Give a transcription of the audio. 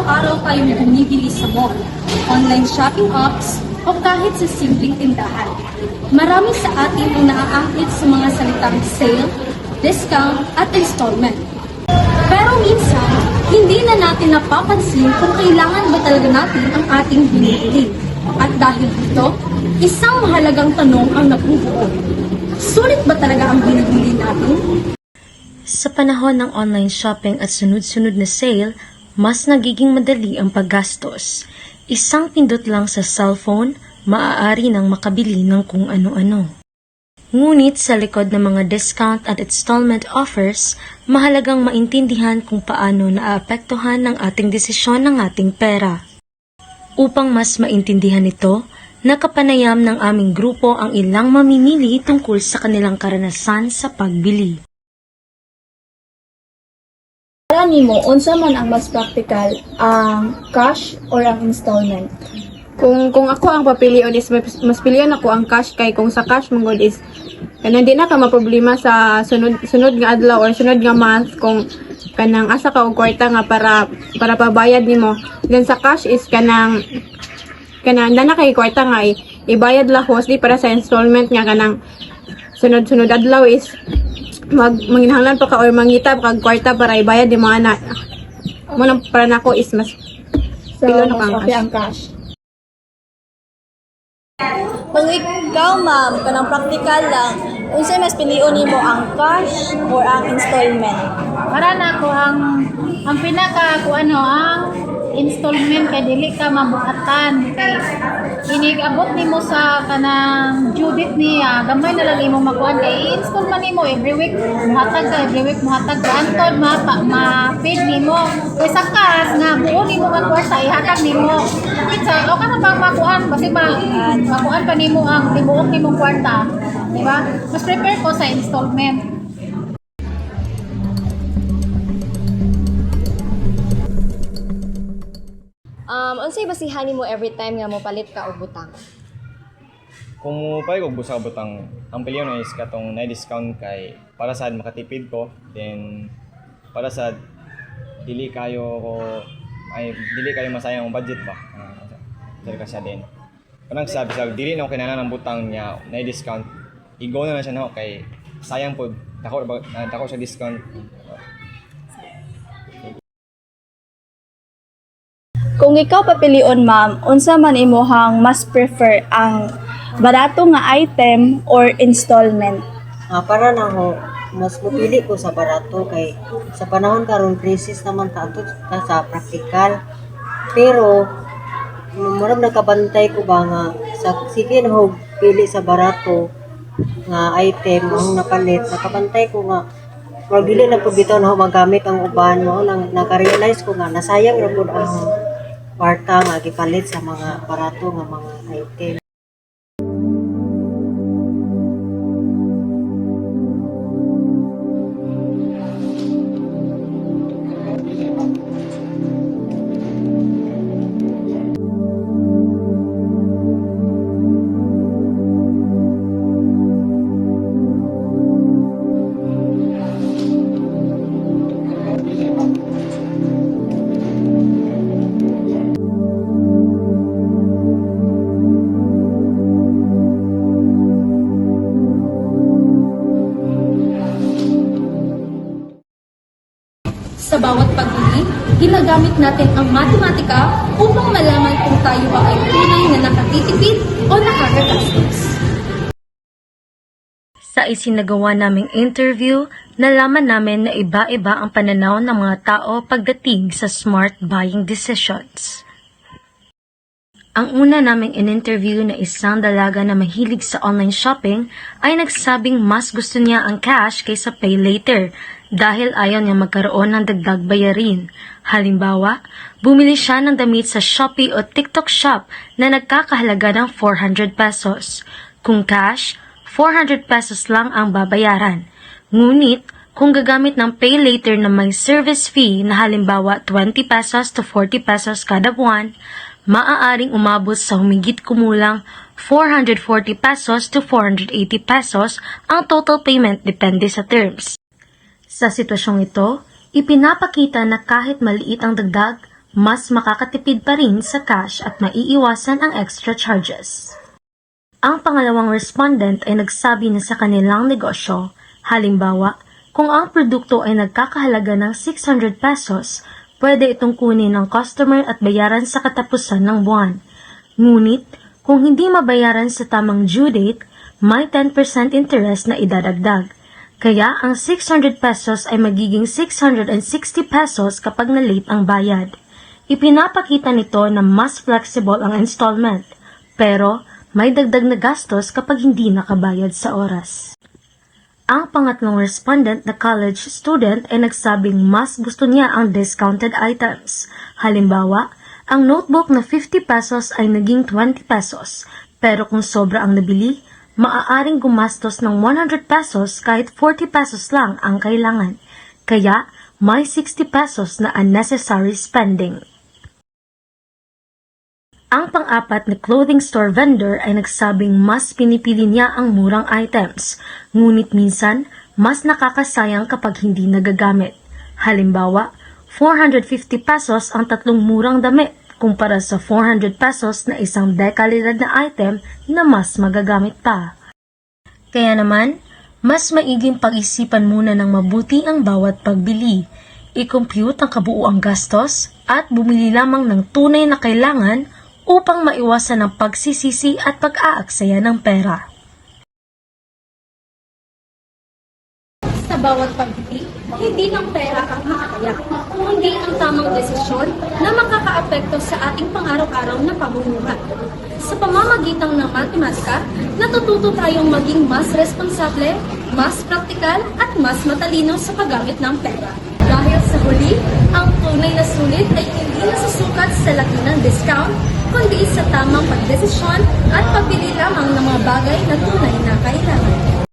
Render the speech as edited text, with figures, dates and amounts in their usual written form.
araw-araw tayong bumibili sa mall, online shopping apps, o kahit sa simpleng tindahan. Marami sa atin ang naaangkit sa mga salitang sale, discount, at installment. Pero minsan, hindi na natin napapansin kung kailangan ba talaga natin ang ating binibili. At dahil dito, isang mahalagang tanong ang nabubuo. Sulit ba talaga ang binibili natin? Sa panahon ng online shopping at sunod-sunod na sale, mas nagiging madali ang paggastos. Isang pindot lang sa cellphone, maaari nang makabili ng kung ano-ano. Ngunit sa likod ng mga discount at installment offers, mahalagang maintindihan kung paano naaapektuhan ng ating desisyon ng ating pera. Upang mas maintindihan ito, nakapanayam ng aming grupo ang ilang mamimili tungkol sa kanilang karanasan sa pagbili. Para nimo, unsa man ang mas practical, ang cash or ang installment? Kung ako ang papilion is mas pilihan ako ang cash kay kung sa cash mong is kanang di na ka maproblema sa sunod nga adlaw or sunod nga month kung kanang asa ka og kwarta nga para pabayad nimo. Then sa cash is kanang dana kay kwarta nga ibayad lahos di para sa installment nga kanang sunod adlaw is manginahanglan pa ka or mangita pa kag kwarta para ibayad di mga anak. Mo para nako is mas So, pilihan mas ako okay ang ang cash. Kung ikaw, ma'am, kanang practical lang, unsay mas pilion nimo ang cash or ang installment? Para na ako ang pinaka ang installment kay dili ka mabuhatan kay inigabot nimo sa kanang due date niya gamay na lang imo makuan kay i-install man nimo every week muhatag ka antod ma-paid nimo kay sa cash nga buo nimo nga kwarta ihatag nimo kinsa o ka na pang makuan basi makuan pa nimo ang tibuok nimong kwarta di ba mas prepare ko sa installment. Unsay basihan nimo every time nga mo palit ka og butang? Kung mupay kog busa ka butang, ang piliyon is katong na-discount kay para sa makatipid ko, then para sa dili kayo masayang ang budget ba. Dili ka siya din. Kanang sabi sa dili na ko kinahanglan ng butang niya na-discount. I-go na siya na kay sayang pod dako sa discount. Kung ikaw papilion, ma'am, unsa man imuhang mas prefer ang barato nga item or installment? Para na ho, mas mupili ko sa barato kay sa panahon karon crisis naman ta sa praktikal. Pero murag nakabantay ko ba nga sige na ho pili sa barato nga item ang napalit, nakabantay ko nga murag dili na pud bitaw na ho magamit ang uban mo nang naka-realize ko nga nasayang ra pud ang kwarta nga gipalit sa mga barato nga mga item. Sa bawat pagbili, ginagamit natin ang matematika upang malaman kung tayo ba ay tunay na nakatitipid o nakakagastos. Sa isinagawa naming interview, nalaman namin na iba-iba ang pananaw ng mga tao pagdating sa smart buying decisions. Ang una naming in-interview na isang dalaga na mahilig sa online shopping ay nagsabing mas gusto niya ang cash kaysa pay later dahil ayaw niya magkaroon ng dagdag bayarin. Halimbawa, bumili siya ng damit sa Shopee o TikTok shop na nagkakahalaga ng 400 pesos. Kung cash, 400 pesos lang ang babayaran. Ngunit, kung gagamit ng pay later na may service fee na halimbawa 20 pesos to 40 pesos kada buwan, maaaring umabot sa humigit kumulang 440 pesos to 480 pesos ang total payment depende sa terms. Sa sitwasyong ito, ipinapakita na kahit maliit ang dagdag, mas makakatipid pa rin sa cash at maiiwasan ang extra charges. Ang pangalawang respondent ay nagsabi na sa kanilang negosyo, halimbawa, kung ang produkto ay nagkakahalaga ng 600 pesos, pwede itong kunin ng customer at bayaran sa katapusan ng buwan. Ngunit, kung hindi mabayaran sa tamang due date, may 10% interest na idadagdag. Kaya ang 600 pesos ay magiging 660 pesos kapag na-late ang bayad. Ipinapakita nito na mas flexible ang installment, pero may dagdag na gastos kapag hindi nakabayad sa oras. Ang pangatlong respondent na college student ay nagsabing mas gusto niya ang discounted items. Halimbawa, ang notebook na 50 pesos ay naging 20 pesos, pero kung sobra ang nabili, maaaring gumastos ng 100 pesos kahit 40 pesos lang ang kailangan. Kaya, may 60 pesos na unnecessary spending. Ang pang-apat na clothing store vendor ay nagsabing mas pinipili niya ang murang items, ngunit minsan, mas nakakasayang kapag hindi nagagamit. Halimbawa, 450 pesos ang 3 murang damit kumpara sa 400 pesos na isang dekalidad na item na mas magagamit pa. Kaya naman, mas maiging pag-isipan muna ng mabuti ang bawat pagbili, i-compute ang kabuuang gastos at bumili lamang ng tunay na kailangan upang maiwasan ang pagsisisi at pag-aaksaya ng pera. Sa bawat pagbili, hindi ng pera ang hahayag, kundi ang tamang desisyon na makakaapekto sa ating pang-araw-araw na pamumuhay. Sa pamamagitan ng matematika, natututo tayong maging mas responsable, mas praktikal at mas matalino sa paggamit ng pera. Dahil sa huli, ang tunay na sulit ay hindi nasusukat sa laki ng discount, kundi sa tamang pagdesisyon at pagbili lamang ng mga bagay na tunay na kailangan.